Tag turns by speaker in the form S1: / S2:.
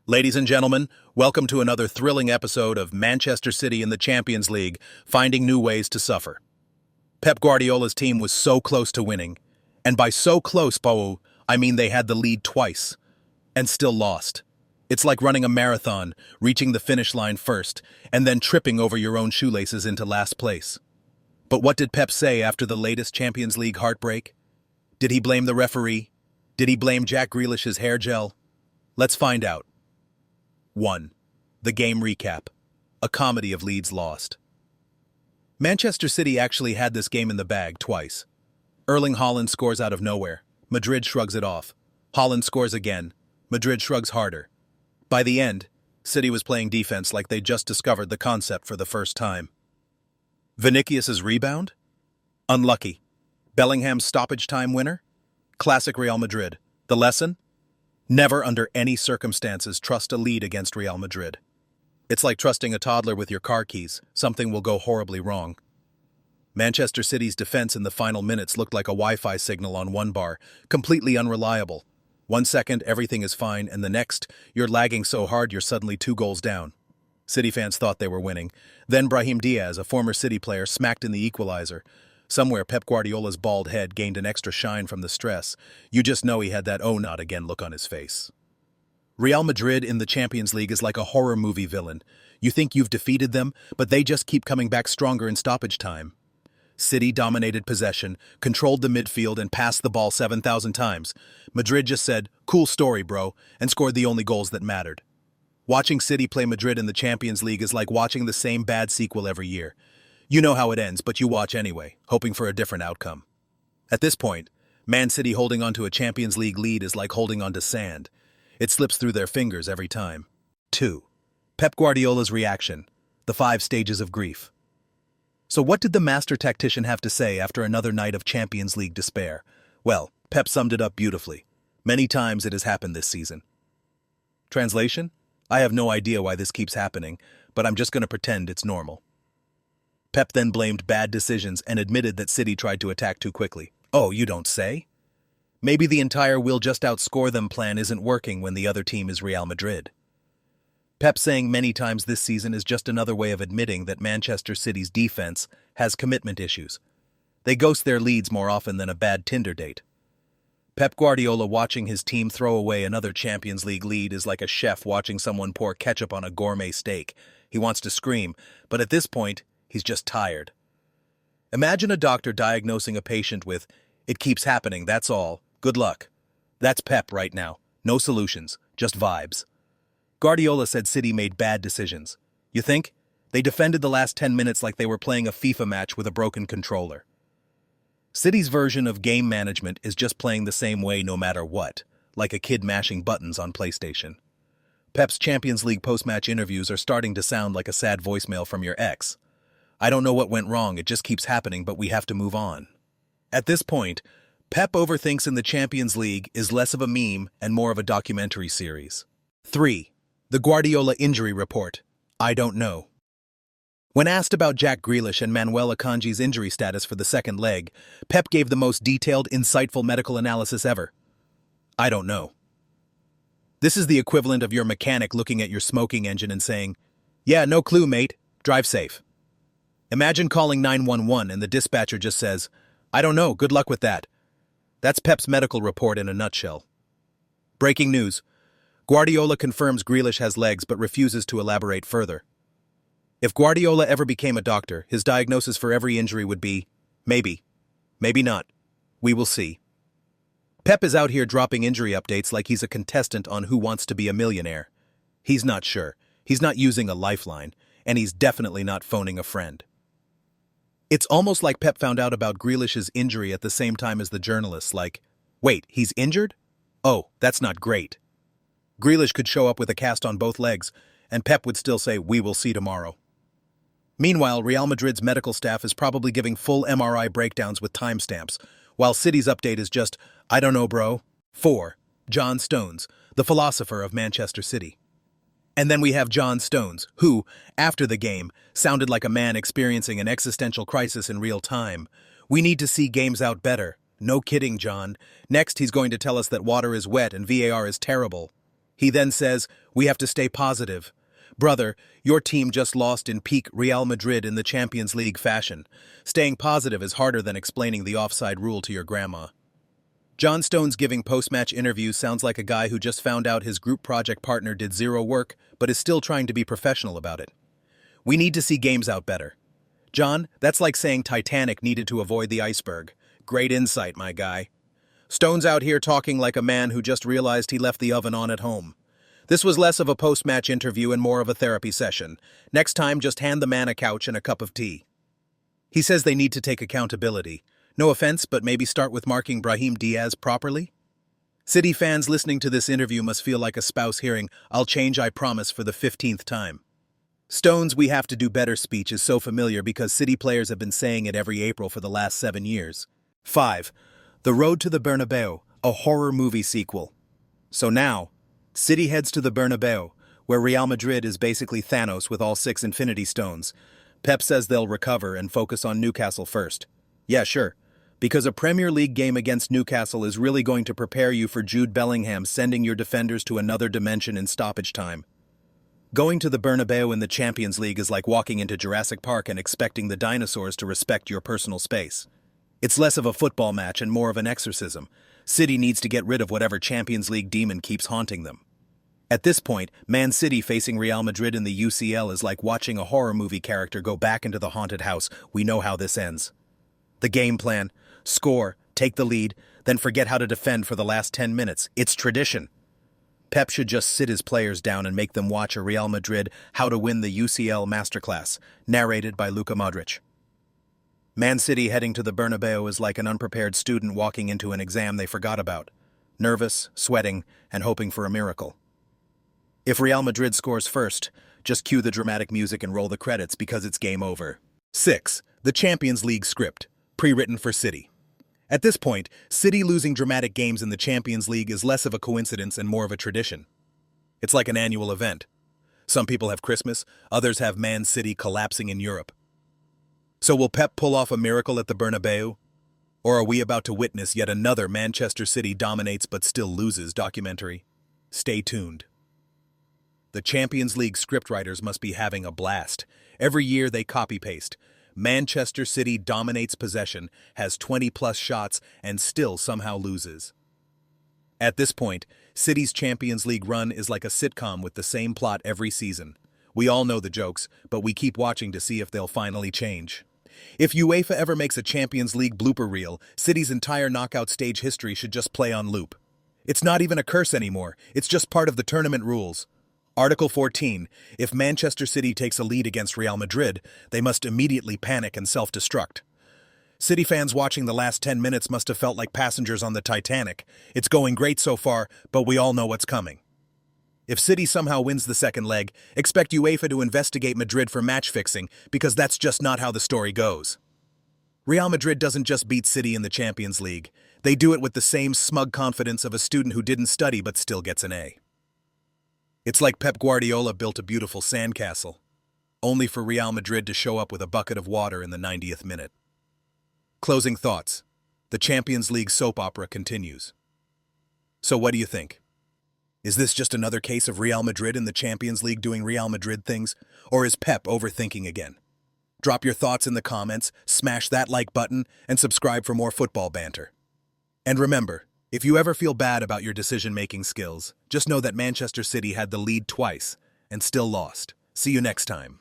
S1: Ladies and gentlemen, welcome to another thrilling episode of Manchester City in the Champions League, finding new ways to suffer. Pep Guardiola's team was so close to winning, and by so close, Bo, I mean they had the lead twice, and still lost. It's like running a marathon, reaching the finish line first, and then tripping over your own shoelaces into last place. But what did Pep say after the latest Champions League heartbreak? Did he blame the referee? Did he blame Jack Grealish's hair gel? Let's find out. 1. The game recap. A comedy of leads lost. Manchester City actually had this game in the bag twice. Erling Haaland scores out of nowhere. Madrid shrugs it off. Haaland scores again. Madrid shrugs harder. By the end, City was playing defense like they just discovered the concept for the first time. Vinicius's rebound? Unlucky. Bellingham's stoppage-time winner? Classic Real Madrid. The lesson? Never under any circumstances trust a lead against Real Madrid. It's like trusting a toddler with your car keys. Something will go horribly wrong. Manchester City's defense in the final minutes looked like a Wi-Fi signal on one bar, completely unreliable. 1 second, everything is fine, and the next, you're lagging so hard you're suddenly 2 goals down. City fans thought they were winning. Then Brahim Diaz, a former City player, smacked in the equalizer. Somewhere Pep Guardiola's bald head gained an extra shine from the stress. You just know he had that "oh not again" look on his face. Real Madrid in the Champions League is like a horror movie villain. You think you've defeated them, but they just keep coming back stronger in stoppage time. City dominated possession, controlled the midfield, and passed the ball 7,000 times. Madrid just said, "Cool story, bro," and scored the only goals that mattered. Watching City play Madrid in the Champions League is like watching the same bad sequel every year. You know how it ends, but you watch anyway, hoping for a different outcome. At this point, Man City holding onto a Champions League lead is like holding onto sand. It slips through their fingers every time. 2. Pep Guardiola's reaction. The 5 stages of grief. So what did the master tactician have to say after another night of Champions League despair? Well, Pep summed it up beautifully. Many times it has happened this season. Translation? I have no idea why this keeps happening, but I'm just going to pretend it's normal. Pep then blamed bad decisions and admitted that City tried to attack too quickly. Oh, you don't say? Maybe the entire "we'll just outscore them" plan isn't working when the other team is Real Madrid. Pep saying many times this season is just another way of admitting that Manchester City's defense has commitment issues. They ghost their leads more often than a bad Tinder date. Pep Guardiola watching his team throw away another Champions League lead is like a chef watching someone pour ketchup on a gourmet steak. He wants to scream, but at this point, he's just tired. Imagine a doctor diagnosing a patient with, "It keeps happening, that's all. Good luck." That's Pep right now. No solutions, just vibes. Guardiola said City made bad decisions. You think? They defended the last 10 minutes like they were playing a FIFA match with a broken controller. City's version of game management is just playing the same way no matter what, like a kid mashing buttons on PlayStation. Pep's Champions League post-match interviews are starting to sound like a sad voicemail from your ex. "I don't know what went wrong, it just keeps happening, but we have to move on." At this point, Pep overthinks in the Champions League is less of a meme and more of a documentary series. 3. The Guardiola injury report. I don't know. When asked about Jack Grealish and Manuel Akanji's injury status for the second leg, Pep gave the most detailed, insightful medical analysis ever. I don't know. This is the equivalent of your mechanic looking at your smoking engine and saying, "Yeah, no clue, mate. Drive safe." Imagine calling 911 and the dispatcher just says, "I don't know, good luck with that." That's Pep's medical report in a nutshell. Breaking news. Guardiola confirms Grealish has legs but refuses to elaborate further. If Guardiola ever became a doctor, his diagnosis for every injury would be, maybe, maybe not. We will see. Pep is out here dropping injury updates like he's a contestant on Who Wants to Be a Millionaire. He's not sure. He's not using a lifeline, and he's definitely not phoning a friend. It's almost like Pep found out about Grealish's injury at the same time as the journalists, like, "Wait, he's injured? Oh, that's not great." Grealish could show up with a cast on both legs, and Pep would still say, "We will see tomorrow." Meanwhile, Real Madrid's medical staff is probably giving full MRI breakdowns with timestamps, while City's update is just, "I don't know, bro." 4. John Stones, the philosopher of Manchester City. And then we have John Stones, who, after the game, sounded like a man experiencing an existential crisis in real time. "We need to see games out better." No kidding, John. Next, he's going to tell us that water is wet and VAR is terrible. He then says, "We have to stay positive. Brother, your team just lost in peak Real Madrid in the Champions League fashion. Staying positive is harder than explaining the offside rule to your grandma." John Stones giving post-match interviews sounds like a guy who just found out his group project partner did zero work, but is still trying to be professional about it. "We need to see games out better." John, that's like saying Titanic needed to avoid the iceberg. Great insight, my guy. Stone's out here talking like a man who just realized he left the oven on at home. This was less of a post-match interview and more of a therapy session. Next time, just hand the man a couch and a cup of tea. He says they need to take accountability. No offense, but maybe start with marking Brahim Diaz properly? City fans listening to this interview must feel like a spouse hearing, "I'll change, I promise," for the 15th time. Stone's "we have to do better" speech is so familiar because City players have been saying it every April for the last 7 years. 5. The Road to the Bernabéu, a horror movie sequel. So now, City heads to the Bernabéu, where Real Madrid is basically Thanos with all 6 Infinity Stones. Pep says they'll recover and focus on Newcastle first. Yeah, sure. Because a Premier League game against Newcastle is really going to prepare you for Jude Bellingham sending your defenders to another dimension in stoppage time. Going to the Bernabéu in the Champions League is like walking into Jurassic Park and expecting the dinosaurs to respect your personal space. It's less of a football match and more of an exorcism. City needs to get rid of whatever Champions League demon keeps haunting them. At this point, Man City facing Real Madrid in the UCL is like watching a horror movie character go back into the haunted house. We know how this ends. The game plan: score, take the lead, then forget how to defend for the last 10 minutes. It's tradition. Pep should just sit his players down and make them watch a Real Madrid How to Win the UCL masterclass, narrated by Luka Modric. Man City heading to the Bernabéu is like an unprepared student walking into an exam they forgot about, nervous, sweating, and hoping for a miracle. If Real Madrid scores first, just cue the dramatic music and roll the credits because it's game over. 6. The Champions League script, pre-written for City. At this point, City losing dramatic games in the Champions League is less of a coincidence and more of a tradition. It's like an annual event. Some people have Christmas, others have Man City collapsing in Europe. So will Pep pull off a miracle at the Bernabéu? Or are we about to witness yet another Manchester City dominates but still loses documentary? Stay tuned. The Champions League scriptwriters must be having a blast. Every year they copy-paste. Manchester City dominates possession, has 20-plus shots, and still somehow loses. At this point, City's Champions League run is like a sitcom with the same plot every season. We all know the jokes, but we keep watching to see if they'll finally change. If UEFA ever makes a Champions League blooper reel, City's entire knockout stage history should just play on loop. It's not even a curse anymore, it's just part of the tournament rules. Article 14. If Manchester City takes a lead against Real Madrid, they must immediately panic and self-destruct. City fans watching the last 10 minutes must have felt like passengers on the Titanic. It's going great so far, but we all know what's coming. If City somehow wins the second leg, expect UEFA to investigate Madrid for match fixing, because that's just not how the story goes. Real Madrid doesn't just beat City in the Champions League. They do it with the same smug confidence of a student who didn't study but still gets an A. It's like Pep Guardiola built a beautiful sandcastle, only for Real Madrid to show up with a bucket of water in the 90th minute. Closing thoughts. The Champions League soap opera continues. So what do you think? Is this just another case of Real Madrid in the Champions League doing Real Madrid things, or is Pep overthinking again? Drop your thoughts in the comments, smash that like button, and subscribe for more football banter. And remember, if you ever feel bad about your decision-making skills, just know that Manchester City had the lead twice and still lost. See you next time.